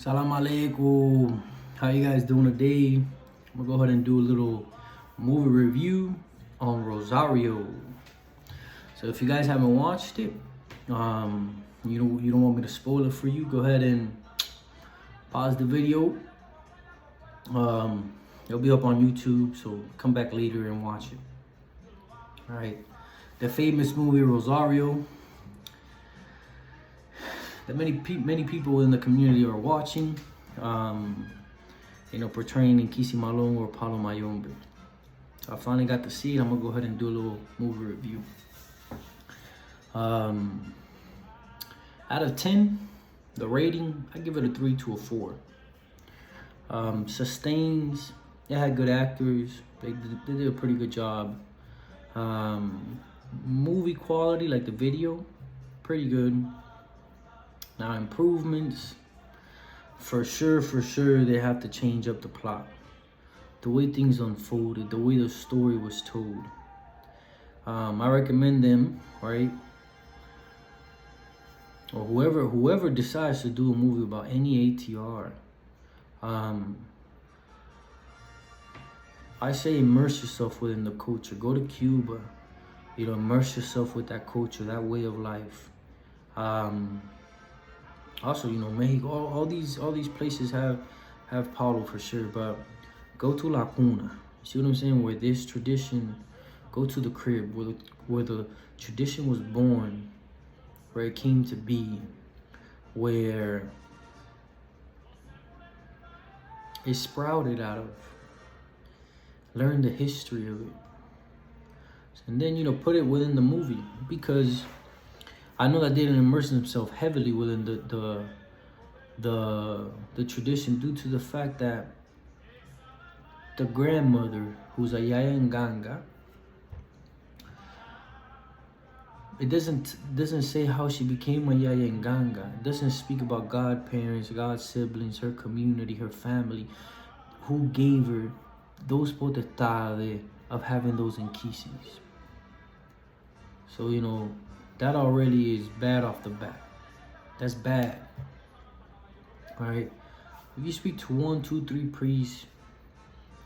Salam alaikum. How you guys doing today? I'm gonna go ahead and do a little movie review on Rosario. So if you guys haven't watched it, you don't want me to spoil it for you, go ahead and pause the video. It'll be up on YouTube, so come back later and watch it. All right, the famous movie Rosario that many people in the community are watching, portraying in Malone or Palo Mayombe. So I finally got to see it. I'm gonna go ahead and do a little movie review. Out of 10, the rating, I give it a 3 to a 4. Sustains. It had good actors. They did a pretty good job. Movie quality, like the video, pretty good. Now improvements, for sure, they have to change up the plot. The way things unfolded, the way the story was told. I recommend them, right? Or whoever decides to do a movie about any ATR, I say immerse yourself within the culture. Go to Cuba, immerse yourself with that culture, that way of life. Also, Mexico, all these places have Palo for sure, but go to La Cuna. You see what I'm saying? Where this tradition, go to the crib, where the tradition was born, where it came to be, where it sprouted out of. Learn the history of it. And then, put it within the movie, because I know that they didn't immerse themselves heavily within the tradition, due to the fact that the grandmother, who's a Yaya Nganga, it doesn't say how she became a Yaya Nganga. It doesn't speak about godparents, god siblings, her community, her family, who gave her those potestades of having those inquisis. So, that already is bad off the bat. That's bad. Right? If you speak to 1, 2, 3 priests,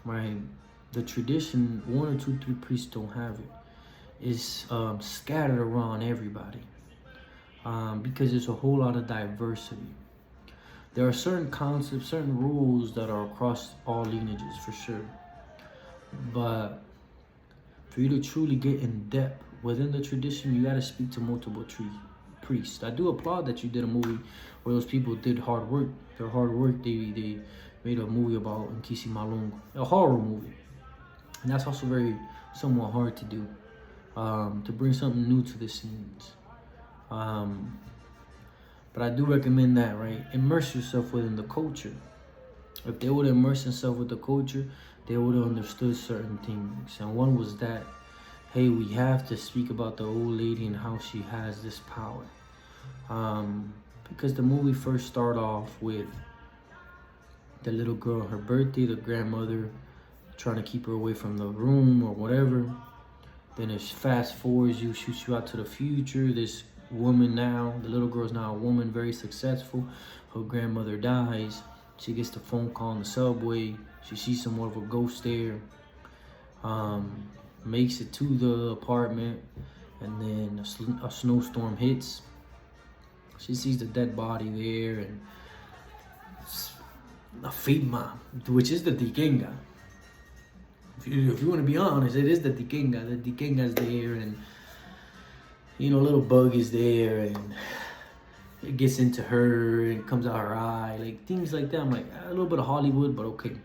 right, the tradition, 1 or 2, 3 priests don't have it. It's scattered around everybody, because there's a whole lot of diversity. There are certain concepts, certain rules that are across all lineages for sure. But for you to truly get in depth within the tradition, you got to speak to multiple priests. I do applaud that you did a movie where those people did hard work. Their hard work, they made a movie about Nkisi Malungu, a horror movie. And that's also somewhat hard to do, to bring something new to the scenes. But I do recommend that, right? Immerse yourself within the culture. If they would immerse themselves with the culture, they would have understood certain things. And one was that, hey, we have to speak about the old lady and how she has this power. Because the movie first started off with the little girl on her birthday, the grandmother trying to keep her away from the room or whatever. Then it fast forwards, shoots you out to the future. This woman now, the little girl's now a woman, very successful. Her grandmother dies. She gets the phone call on the subway. She sees somewhat of a ghost there. Makes it to the apartment, and then a snowstorm hits. She sees the dead body there, and a Fitma, which is the Tikenga. If you want to be honest, it is the Tikenga. The Tikenga's there, and little bug is there, and it gets into her and comes out her eye, like things like that. I'm like, a little bit of Hollywood, but okay.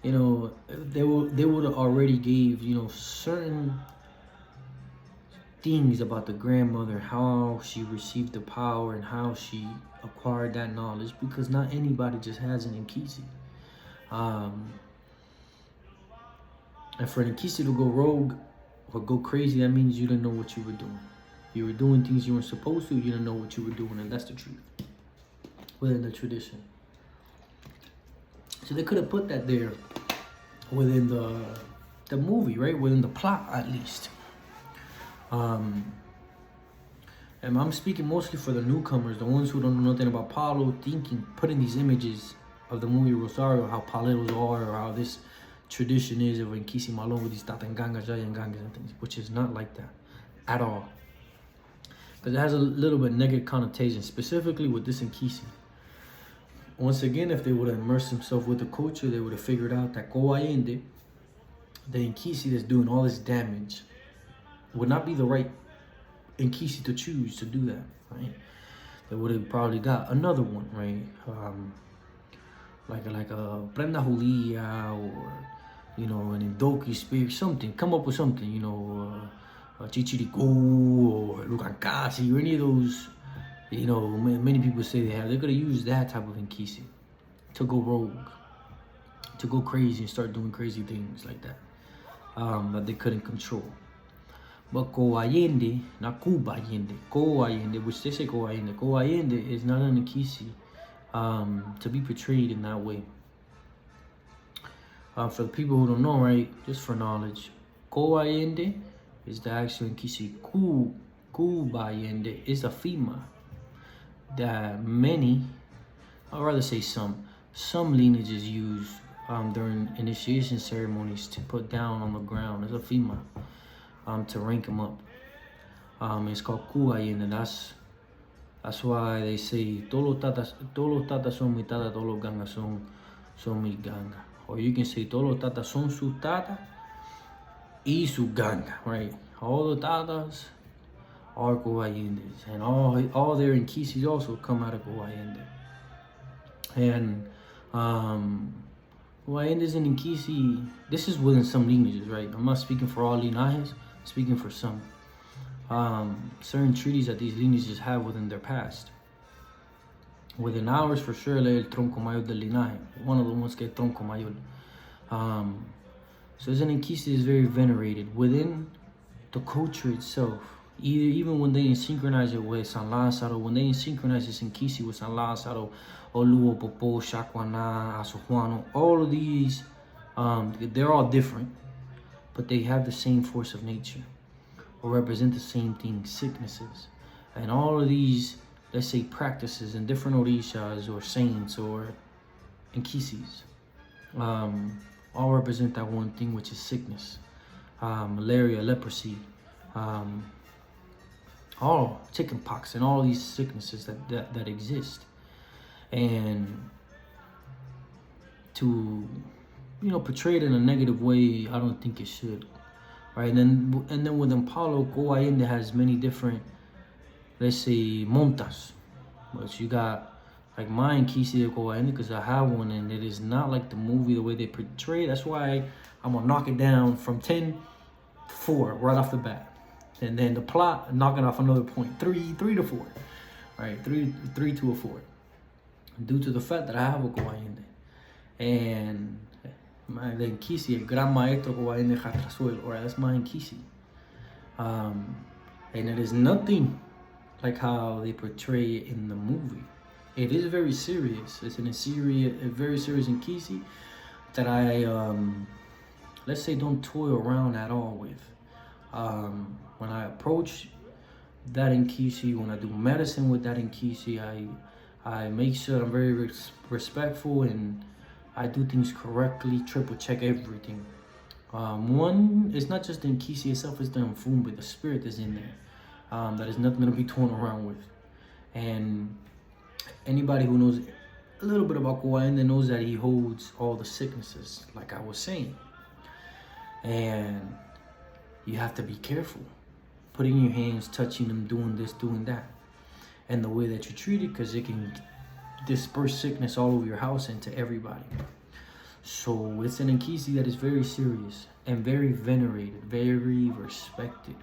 They would have already gave, certain things about the grandmother, how she received the power and how she acquired that knowledge, because not anybody just has an Nkisi. And for an Nkisi to go rogue or go crazy, that means you didn't know what you were doing. You were doing things you weren't supposed to, you didn't know what you were doing, and that's the truth within the tradition. So they could have put that there within the movie, right? Within the plot, at least. And I'm speaking mostly for the newcomers, the ones who don't know nothing about Palo, putting these images of the movie Rosario, how paleros are, or how this tradition is of Nkisi Malone with these tatangangas, jayangangas, and things, which is not like that at all. Because it has a little bit negative connotation, specifically with this Nkisi. Once again, if they would have immersed themselves with the culture, they would have figured out that Koayende, the Nkisi that's doing all this damage, would not be the right Nkisi to choose to do that, right? They would have probably got another one, right? Like a Prenda Julia, or, you know, an Indoki spirit, something. Come up with something, you know, Chichiriku or Lukankasi or any of those, you know, many people say they have. They're gonna use that type of Nkisi to go rogue, to go crazy and start doing crazy things like that, that they couldn't control. But Koayende, not Kubayende, Koayende, which they say Koayende. Koayende is not an Nkisi to be portrayed in that way. For the people who don't know, right, just for knowledge, Koayende is the actual Nkisi. Kubayende is a female that many, I'd rather say some lineages use during initiation ceremonies to put down on the ground as a female. To rank them up. It's called Kuayin, and that's why they say todos los tatas son mi tata, todos los gangas son mi ganga. Or you can say todos los tatas son su tata y su ganga, right? All the tatas are Kuayendes, and all their Nkisis also come out of Kuayende. And Kuayendes and Nkisi, this is within some lineages, right? I'm not speaking for all linajes. Speaking for some, certain treaties that these lineages have within their past. Within ours, for sure, el tronco mayor del linaje, one of the ones que es tronco mayor. So an Nkisi is very venerated within the culture itself. Even when they synchronize it with San Lázaro, when they synchronize this Nkisi with San Lázaro, Oluo, Popo, Shaquana, Asujuano, all of these, they're all different, but they have the same force of nature, or represent the same thing, sicknesses. And all of these, let's say, practices in different orishas or saints or Nkisis, all represent that one thing, which is sickness, malaria, leprosy, all chicken pox, and all these sicknesses that exist. And to, you know, portray it in a negative way, I don't think it should, right? And then within Palo, Koayende has many different, let's say, montas, but you got like my Nkisi de Koayende, because I have one, and it is not like the movie, the way they portray. That's why I'm gonna knock it down from 10 to 4 right off the bat, and then the plot, knocking off another point, 3 to 4, right? 3 to a 4, due to the fact that I have a Koayende. And the Nkisi, el gran maestro Koayende Jatrasuelo, or that's my Nkisi. And it is nothing like how they portray it in the movie. It is very serious. It's a very serious Nkisi that I, let's say, don't toy around at all with. When I approach that Nkisi, when I do medicine with that Nkisi, I make sure I'm very respectful, and I do things correctly, triple check everything. One, it's not just the Nkisi itself, it's the Mfumbe, the spirit that's in there. That is nothing to be torn around with. And anybody who knows a little bit about Koayende knows that he holds all the sicknesses, like I was saying. And you have to be careful. Putting your hands, touching them, doing this, doing that. And the way that you treat it, because it can disperse sickness all over your house and to everybody. So it's an Nkisi that is very serious and very venerated, very respected.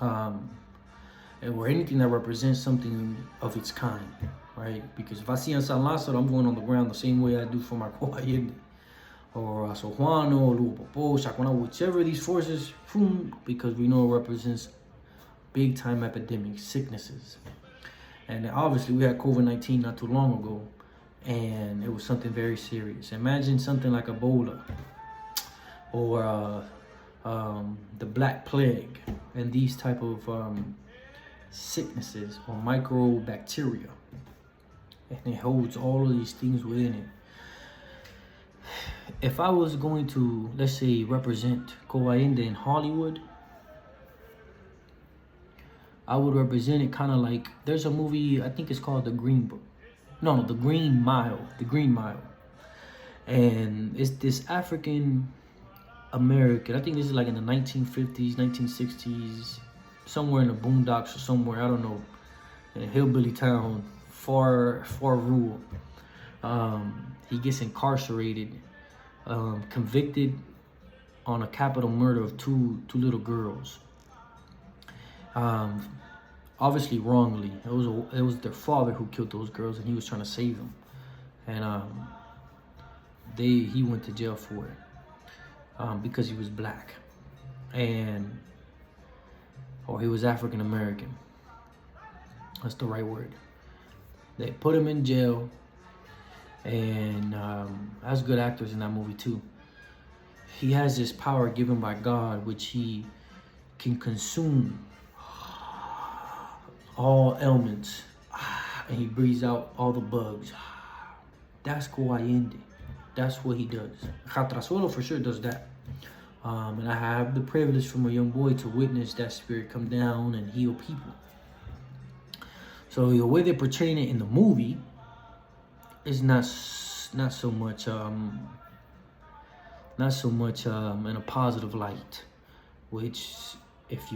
Or anything that represents something of its kind, right? Because if I see San Lázaro, I'm going on the ground the same way I do for my Koayende, or Sojuano, Lupopo, Shaquana, whichever of these forces, because we know it represents big time epidemics, sicknesses. And obviously we had COVID-19 not too long ago, and it was something very serious. Imagine something like Ebola, or the Black Plague, and these type of sicknesses or microbacteria, and it holds all of these things within it. If I was going to, let's say, represent Coainde in Hollywood, I would represent it kind of like, there's a movie, I think it's called The Green Book. No, The Green Mile. The Green Mile. And it's this African American, I think this is like in the 1950s, 1960s, somewhere in the boondocks or somewhere, I don't know, in a hillbilly town, far rural. He gets incarcerated, convicted on a capital murder of two little girls. Obviously wrongly. It was their father who killed those girls, and he was trying to save them. And he went to jail for it because he was black, or he was African American. That's the right word. They put him in jail, and as good actors in that movie too. He has this power given by God, which he can consume all ailments, and he breathes out all the bugs. That's Coainde. That's what he does. Ratrazuelo for sure does that. And I have the privilege from a young boy to witness that spirit come down and heal people. So the way they're portraying it in the movie is not so much in a positive light, which if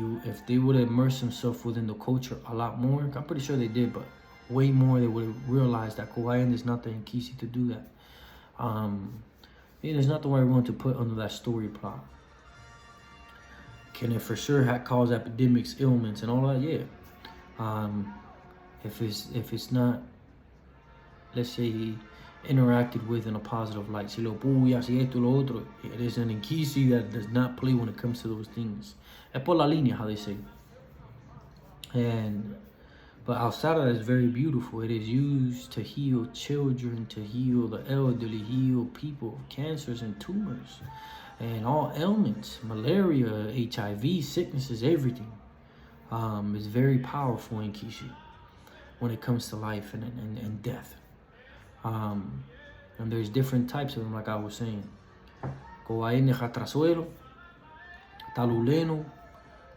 they would have immersed themselves within the culture a lot more, I'm pretty sure they did, but way more, they would have realized that Coainde is not the Nkisi to do that. There's nothing why we want to put under that story plot. Can it for sure cause epidemics, ailments, and all that? Yeah. If it's not, let's say, interacted with in a positive light. Si lo puya, si esto, lo otro. It is an Nkisi that does not play when it comes to those things. Es por la línea, how they say. But outside of that, it's very beautiful. It is used to heal children, to heal the elderly, heal people, cancers and tumors, and all ailments, malaria, HIV, sicknesses, everything. It's very powerful in Kishi when it comes to life and death. And there's different types of them, like I was saying. Coainde Ratrazuelo, Taluleno,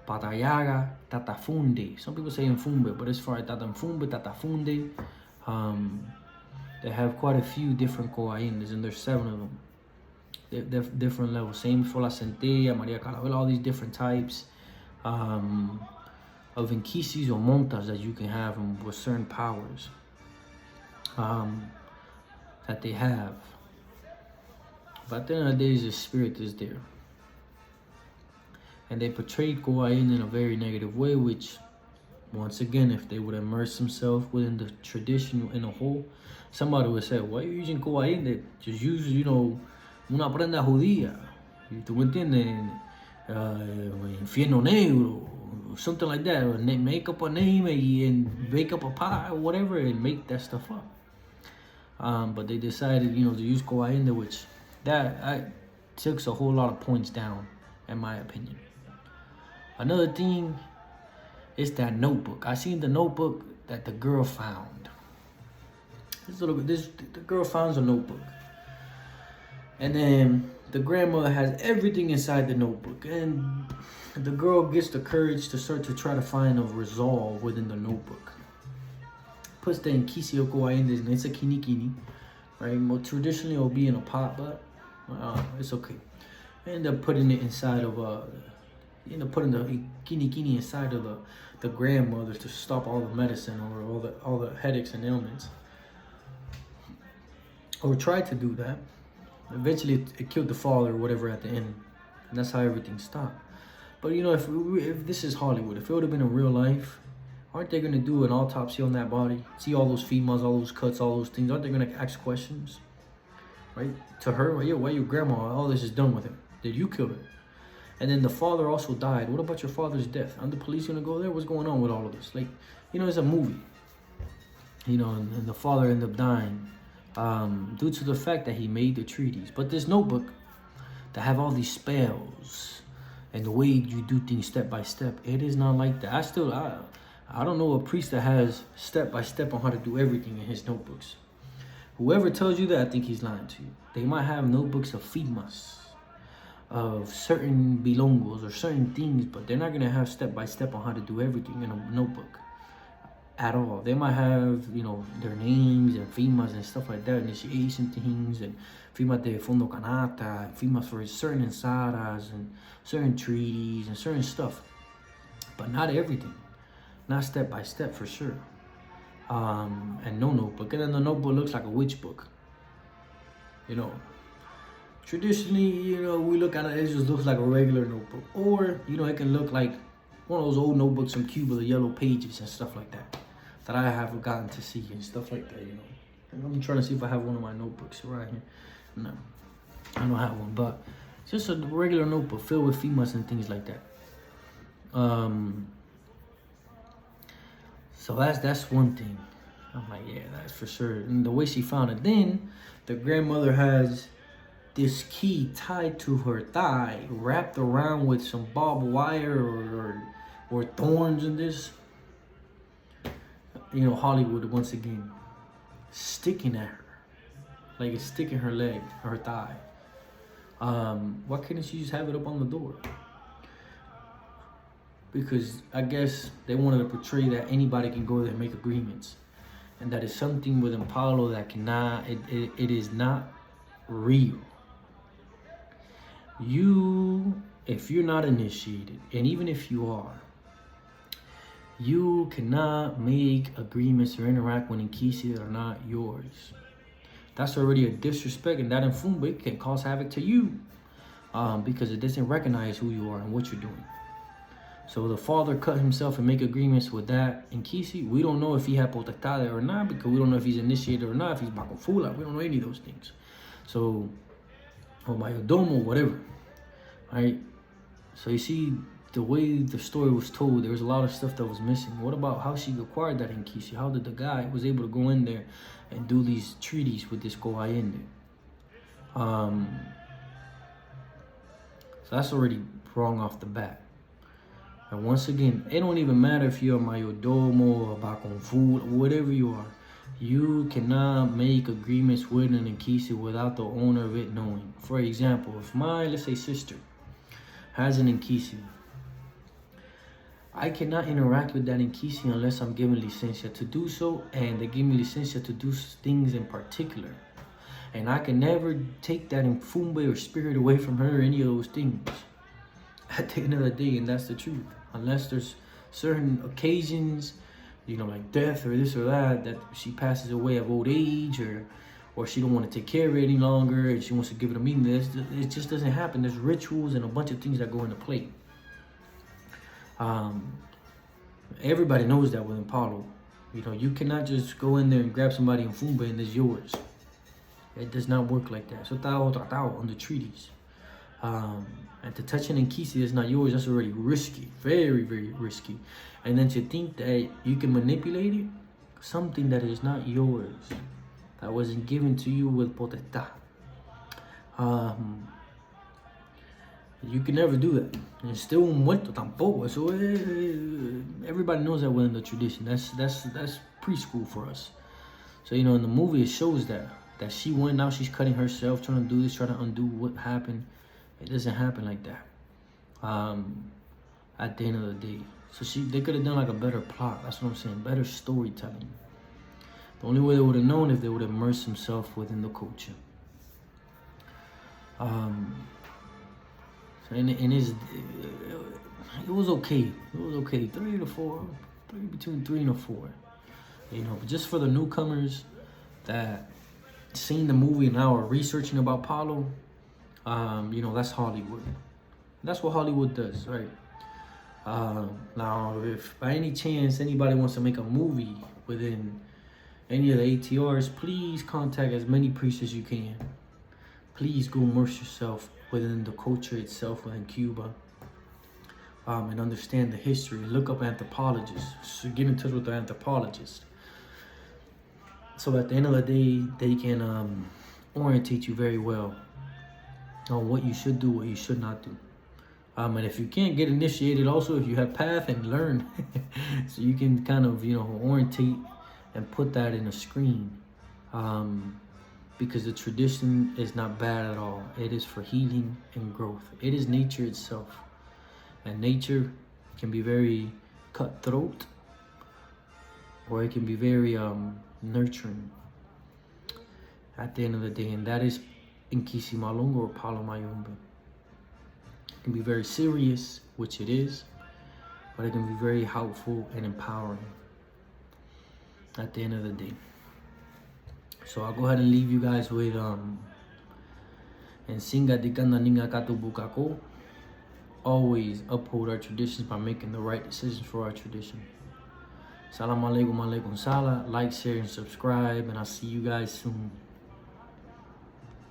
Patayaga, Tatafunde. Some people say Mfumbe, but as far as Tatamfumbe, Tatafunde, they have quite a few different Coaindes, and there's 7 of them. They're different levels. Same for La Centella, Maria Calavela, all these different types of Nkisis or Montas that you can have with certain powers that they have. But at the end of the day, the spirit is there. And they portrayed Coainde in a very negative way, which, once again, if they would immerse themselves within the tradition in a whole, somebody would say, why are you using Coainde? Just use, una prenda judía. ¿Tú me entiendes? Infierno negro, something like that. Or make up a name and make up a pie or whatever and make that stuff up. But they decided, to use Coainde, which that took a whole lot of points down, in my opinion. Another thing is that notebook. I seen the notebook that the girl found. The girl finds a notebook, and then the grandmother has everything inside the notebook, and the girl gets the courage to start to try to find a resolve within the notebook. Puts the Nkisi Coainde in it's a kinikini, right? More traditionally, it'll be in a pot, but it's okay. I end up putting it inside of putting the kinikini inside of the grandmother to stop all the medicine or all the headaches and ailments. Or tried to do that. Eventually, it killed the father or whatever at the end, and that's how everything stopped. But if this is Hollywood, if it would have been in real life, aren't they gonna do an autopsy on that body? See all those females, all those cuts, all those things. Aren't they gonna ask questions, right? To her, why your grandma? All this is done with him. Did you kill her? And then the father also died. What about your father's death? Aren't the police gonna go there? What's going on with all of this? Like, it's a movie. And the father ended up dying due to the fact that he made the treaties. But this notebook that have all these spells and the way you do things step by step, it is not like that. I don't know a priest that has step by step on how to do everything in his notebooks. Whoever tells you that, I think he's lying to you. They might have notebooks of fimas, of certain bilongos or certain things, but they're not gonna have step by step on how to do everything in a notebook at all. They might have, you know, their names and fimas and stuff like that, initiation things, and fimas de fondo canata, fimas for certain ensadas and certain treaties and certain stuff, but not everything, not step by step for sure. And no notebook, and then the notebook looks like a witch book, you know. Traditionally, you know, we look at it, it just looks like a regular notebook, or you know, it can look like one of those old notebooks from Cuba, the yellow pages and stuff like that I have gotten to see and stuff like that, you know. And I'm trying to see if I have one of my notebooks right here. No, I don't have one, but it's just a regular notebook filled with fimas and things like that. So that's one thing. I'm like, yeah, that's for sure. And the way she found it, then the grandmother has this key tied to her thigh, wrapped around with some barbed wire or thorns in this. You know, Hollywood once again sticking at her, like it's sticking her leg, her thigh. Why couldn't she just have it up on the door? Because I guess they wanted to portray that anybody can go there and make agreements, and that is something within Palo that cannot. It is not real. You, if you're not initiated, and even if you are, you cannot make agreements or interact when Inkisi are not yours. That's already a disrespect, and that in Fumbe can cause havoc to you, because it doesn't recognize who you are and what you're doing. So the father cut himself and make agreements with that Inkisi. We don't know if he had potestad or not, because we don't know if he's initiated or not, if he's bakofula. We don't know any of those things. So, or mayordomo, whatever. Right? So you see, the way the story was told, there was a lot of stuff that was missing. What about how she acquired that Inkisi? How did the guy was able to go in there and do these treaties with this Koayende? So that's already wrong off the bat. And once again, it don't even matter if you're a mayordomo or bakonfu, whatever you are. You cannot make agreements with an Inkisi without the owner of it knowing. For example, if my, let's say, sister has an Inkisi, I cannot interact with that Inkisi unless I'm given licencia to do so, and they give me licencia to do things in particular. And I can never take that infumbe or spirit away from her or any of those things at the end of the day, and that's the truth. Unless there's certain occasions, you know, like death or this or that, that she passes away of old age, or she don't want to take care of it any longer and she wants to give it a meaning. It just doesn't happen. There's rituals and a bunch of things that go into play. Everybody knows that within Palo. You know, you cannot just go in there and grab somebody in Fumba and it's yours. It does not work like that. So on the treaties. And to touch an Inkisi that's not yours, that's already risky. Very, very risky. And then to think that you can manipulate it, something that is not yours, that wasn't given to you with potestad. You can never do that. And still muerto tampoco. So everybody knows that within the tradition. That's preschool for us. So you know, in the movie it shows that she went, now she's cutting herself, trying to do this, trying to undo what happened. It doesn't happen like that. At the end of the day. So they could have done like a better plot. That's what I'm saying. Better storytelling. The only way they would have known if they would have immersed themselves within the culture. And it was okay. It was okay. 3 to 4, between 3 and 4. You know, but just for the newcomers that seen the movie and now are researching about Palo, you know, that's Hollywood. That's what Hollywood does, right? Now, if by any chance anybody wants to make a movie within any of the ATRs, please contact as many priests as you can. Please go immerse yourself within the culture itself within Cuba, and understand the history. Look up anthropologists. So get in touch with the anthropologists. So at the end of the day, they can orientate you very well on what you should do, what you should not do. And if you can't get initiated, also if you have path and learn, so you can kind of orientate and put that in a screen, because the tradition is not bad at all. It is for healing and growth. It is nature itself, and nature can be very cutthroat, or it can be very nurturing at the end of the day, and that is in Kisimalongo or Palo Mayombe. It can be very serious, which it is, but it can be very helpful and empowering at the end of the day. So I'll go ahead and leave you guys with and singa dikanda ninga katubukako. Always uphold our traditions by making the right decisions for our tradition. Salam alaikum, alaikum salam. Like, share, and subscribe, and I'll see you guys soon.